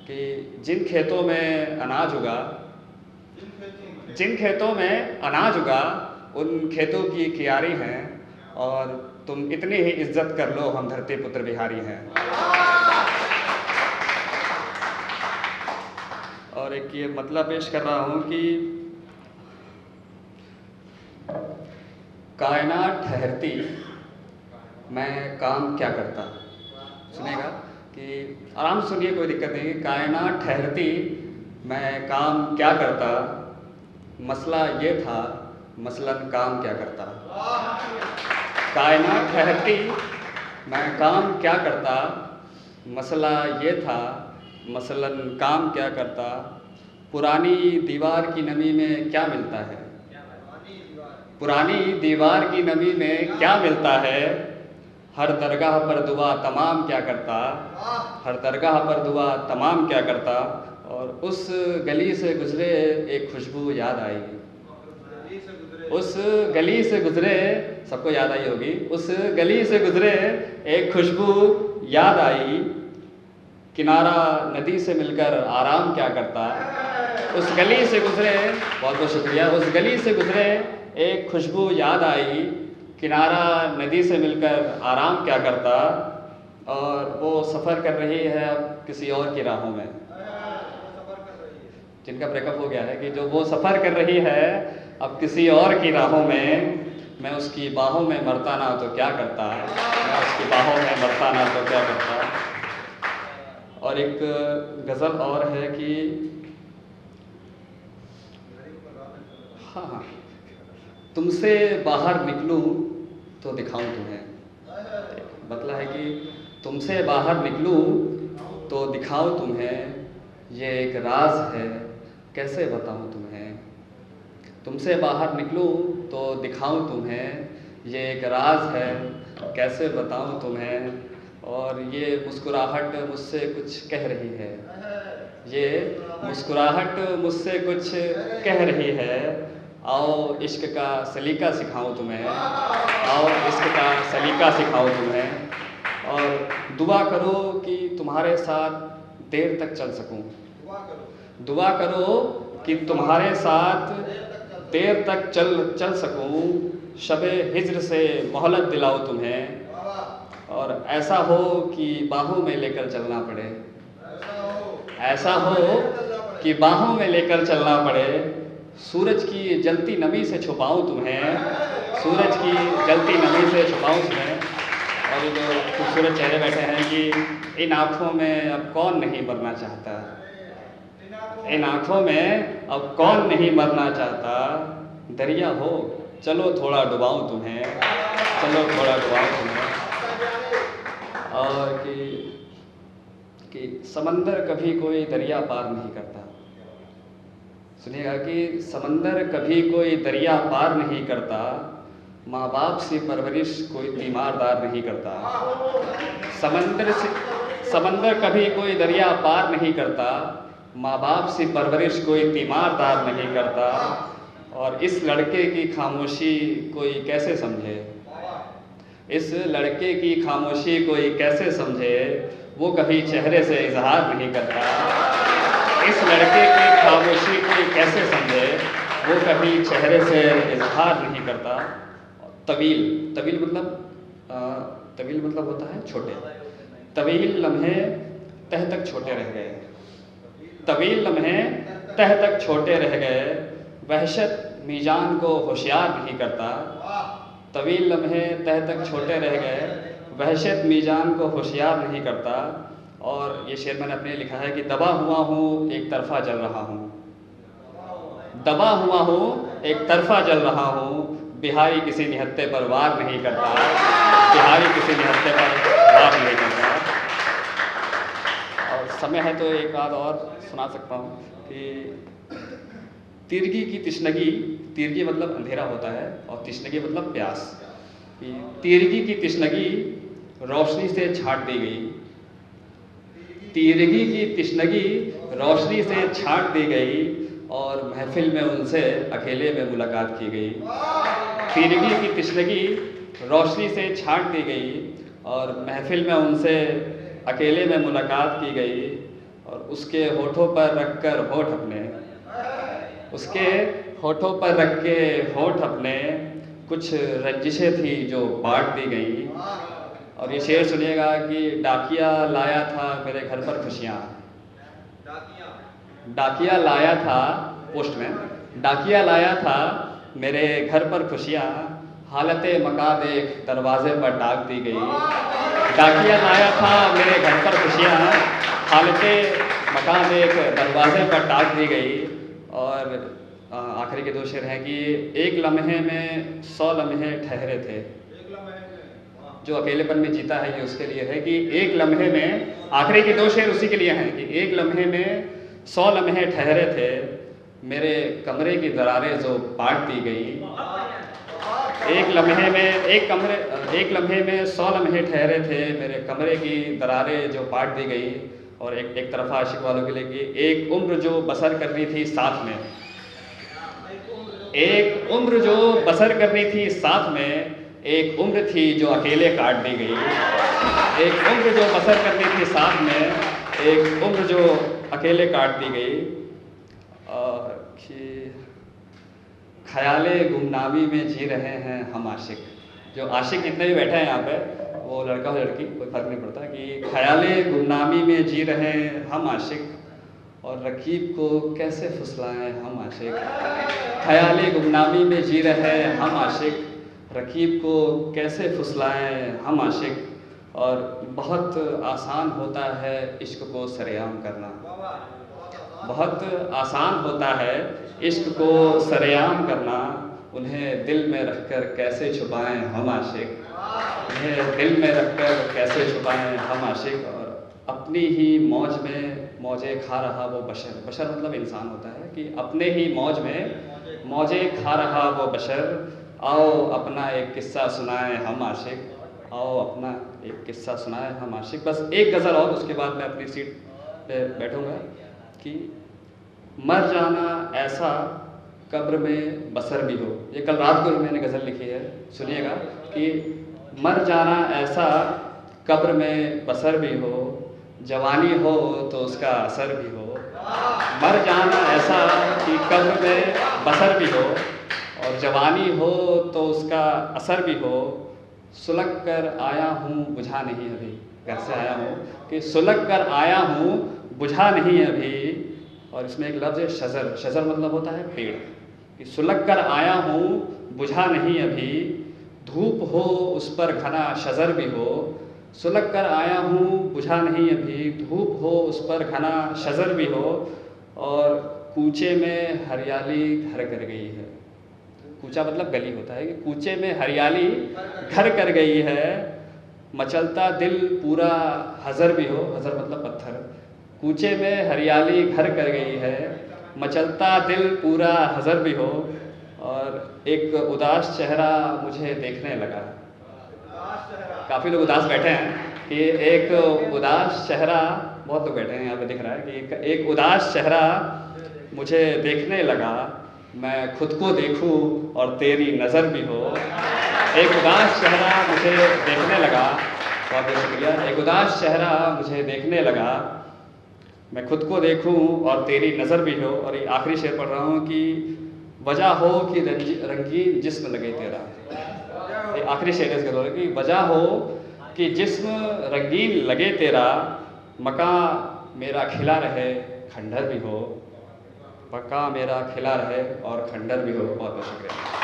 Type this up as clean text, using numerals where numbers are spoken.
कि जिन खेतों में अनाज उगा उन खेतों की कियारी हैं, और तुम इतनी ही इज्जत कर लो, हम धरती पुत्र बिहारी हैं। और एक ये मतलब पेश कर रहा हूँ कि कायनात ठहरती, मैं काम क्या करता। सुनेगा कि आराम से सुनिए, कोई दिक्कत नहीं। कायनात ठहरती, मैं काम क्या करता, मसला ये था मसलन काम क्या करता। कायनात ठहरती, मैं काम क्या करता, मसला ये था मसलन काम क्या करता। पुरानी दीवार की नमी में क्या मिलता है, पुरानी दीवार की नमी में क्या मिलता है। हर दरगाह पर दुआ तमाम क्या करता, हर दरगाह पर दुआ तमाम क्या करता। और उस गली से गुजरे एक खुशबू याद आएगी, उस गली से गुजरे, सबको याद आई होगी, उस गली से गुजरे एक खुशबू याद आई। किनारा नदी से मिलकर आराम क्या करता। उस गली से गुजरे, बहुत बहुत शुक्रिया, उस गली से गुजरे एक खुशबू याद आई। किनारा नदी से मिलकर आराम क्या करता। और वो सफ़र कर रही है अब किसी और की राहों में, जिनका ब्रेकअप हो गया है, कि जो वो सफ़र कर रही है अब किसी और की राहों में। मैं उसकी बाहों में मरता ना तो क्या करता, मैं उसकी बाहों में मरता ना तो क्या करता। और एक गज़ल और है कि हाँ, तुमसे बाहर निकलूं तो दिखाऊं तुम्हें। मतलब है कि तुमसे बाहर निकलूं तो दिखाऊं तुम्हें, ये एक राज है कैसे बताऊं तुम्हें। तुमसे बाहर निकलूं तो दिखाऊं तुम्हें, ये एक राज है कैसे बताऊं तुम्हें। और ये मुस्कुराहट मुझसे कुछ कह रही है, ये मुस्कुराहट मुझसे कुछ कह रही है। आओ इश्क का सलीका सिखाऊं तुम्हें, आओ इश्क का सलीका सिखाऊं तुम्हें। और दुआ करो कि तुम्हारे साथ देर तक चल सकूं, दुआ करो कि तुम्हारे साथ देर तक चल सकूं। शबे हिज्र से मोहलत दिलाऊं तुम्हें, और ऐसा हो कि बाहों में लेकर चलना पड़े, ऐसा हो कि बाहों में लेकर चलना पड़े। सूरज की जलती नमी से छुपाऊं तुम्हें, सूरज की जलती नमी से छुपाऊं तुम्हें। और ये जो खूबसूरत चेहरे बैठे हैं कि इन आँखों में अब कौन नहीं मरना चाहता, इन आँखों में अब कौन नहीं मरना चाहता। दरिया हो चलो थोड़ा डुबाऊं तुम्हें, चलो थोड़ा डुबाऊं तुम्हें। और कि समंदर कभी कोई दरिया पार नहीं करता। सुनिएगा कि समंदर कभी कोई दरिया पार नहीं करता। माँ बाप से परवरिश कोई तीमारदार नहीं करता। समंदर कभी कोई दरिया पार नहीं करता। माँ बाप से परवरिश कोई तीमारदार नहीं करता। और इस लड़के की खामोशी कोई कैसे समझे, इस लड़के की खामोशी कोई कैसे समझे। वो कभी चेहरे से इजहार नहीं करता। इस लड़के की खामोशी कोई कैसे समझे, वो कभी चेहरे से इजहार नहीं करता। तवील मतलब होता है छोटे। तवील लम्हे तह तक छोटे रह गए, तवील लम्हे तह तक छोटे रह गए। वहशत मीजान को होशियार नहीं करता। तवील लम्हे तह तक छोटे रह गए, वहशत मीजान को होशियार नहीं करता। और ये शेर मैंने अपने लिखा है कि दबा हुआ हूँ एक तरफा जल रहा हूँ, दबा हुआ हूँ एक तरफा जल रहा हूँ। बिहारी किसी निहत्ते पर वार नहीं करता, बिहारी किसी निहत्ते पर वार नहीं करता। और समय है तो एक बात और सुना सकता हूँ कि तिरगी की तिश्नगी, तिरगी मतलब अंधेरा होता है और तिश्नगी मतलब प्यास। कि तिरगी की तिश्नगी रोशनी से छाट दी गई, तिरगी की तिश्नगी रोशनी से छाट दी गई। और महफिल में उनसे अकेले में मुलाकात की गई। तिरगी की तिश्नगी रोशनी से छाट दी गई और महफिल में उनसे अकेले में मुलाकात की गई। और उसके होठों पर रखकर होठ अपने, उसके होठों पर रख के होठ अपने, कुछ रंजिशें थी जो बांट दी गई। और ये शेर सुनिएगा कि डाकिया लाया था मेरे घर पर खुशियाँ, डाकिया लाया था, पोस्ट में डाकिया लाया था मेरे घर पर खुशियाँ, हालत मका देख दरवाजे पर डाक दी गई। डाकिया लाया था मेरे घर पर खुशियाँ, हालत मका देख दरवाजे पर डाक दी गई। और आखिरी के दो शेर हैं कि एक लम्हे में 100 लम्हे ठहरे थे। जो अकेलेपन में जीता है ये उसके लिए है कि एक लम्हे में, आखिरी के दो शेर उसी के लिए हैं कि एक लम्हे में 100 लम्हे ठहरे थे, मेरे कमरे की दरारें जो बांट दी गई। एक लम्हे में 100 लम्हे ठहरे थे, मेरे कमरे की दरारें जो बांट दी गई। और एक तरफा आशिक वालों के लिए कि एक उम्र जो बसर करनी थी साथ में, एक उम्र जो बसर करनी थी साथ में, एक उम्र थी जो अकेले काट दी गई। एक उम्र जो बसर करनी थी साथ में, एक उम्र जो अकेले काट दी गई। और ख्याले गुमनामी में जी रहे हैं हम आशिक। जो आशिक जितने भी बैठे हैं यहाँ पे, वो लड़का हो लड़की कोई फ़र्क नहीं पड़ता, कि ख्याले गुमनामी में जी रहे हैं हम आशिक, और रकीब को कैसे फुसलाएं हम आशिक। ख्याले गुमनामी में जी रहे हैं हम आशिक, रकीब को कैसे फुसलाएं हम आशिक। और बहुत आसान होता है इश्क को सरेआम करना, बहुत आसान होता है इश्क को सरेआम करना, उन्हें दिल में रखकर कैसे छुपाएं हम आशिक, उन्हें दिल में रखकर कैसे छुपाएं हम आशिक। और अपनी ही मौज में मौजे खा रहा वो बशर, बशर मतलब इंसान होता है, कि अपने ही मौज में मौजे खा रहा वो बशर, आओ अपना एक किस्सा सुनाएं हम आशिक, आओ अपना एक किस्सा सुनाएं हम आशिक। बस एक गज़ल और, उसके बाद मैं अपनी सीट पे बैठूँगा। कि मर जाना ऐसा कब्र में बसर भी हो, ये कल रात को ही मैंने गज़ल लिखी है, सुनिएगा। कि मर जाना ऐसा कब्र में बसर भी हो, जवानी हो तो उसका असर भी हो। मर जाना ऐसा कि कब्र में बसर भी हो, और जवानी हो तो उसका असर भी हो। सुलग कर आया हूँ बुझा नहीं अभी, घर से आया हूँ कि सुलग कर आया हूँ बुझा नहीं अभी। और इसमें एक लफ्ज़ है शजर, शजर मतलब होता है पेड़, कि सुलग कर आया हूँ बुझा नहीं अभी, धूप हो उस पर घना शजर भी हो। सुलग कर आया हूँ बुझा नहीं अभी, धूप हो उस पर घना शजर भी हो। और कूचे में हरियाली घर कर गई है, कूचा मतलब गली होता है, कि कूचे में हरियाली घर कर गई है। मचलता दिल पूरा हज़र भी हो, हज़र मतलब पत्थर, कूचे में हरियाली घर कर गई है, मचलता दिल पूरा हज़र भी हो। और एक उदास चेहरा मुझे देखने लगा, काफ़ी लोग उदास बैठे हैं, कि एक उदास चेहरा, बहुत लोग बैठे हैं यहाँ पे दिख रहा है, कि एक उदास चेहरा मुझे देखने लगा, मैं खुद को देखूं और तेरी नज़र भी हो। एक उदास चेहरा मुझे देखने लगा, बहुत बहुत शुक्रिया। एक उदास चेहरा मुझे देखने लगा, मैं खुद को देखूं और तेरी नज़र भी हो। और ये आखिरी शेर पढ़ रहा हूँ कि वजह हो कि रंगीन जिस्म लगे तेरा, ये आखिरी शेर है इसके दौर की। वजह हो कि जिस्म रंगीन लगे तेरा, मका मेरा खिला रहे खंडर भी हो, मका मेरा खिला रहे और खंडर भी हो। बहुत बहुत शुक्रिया।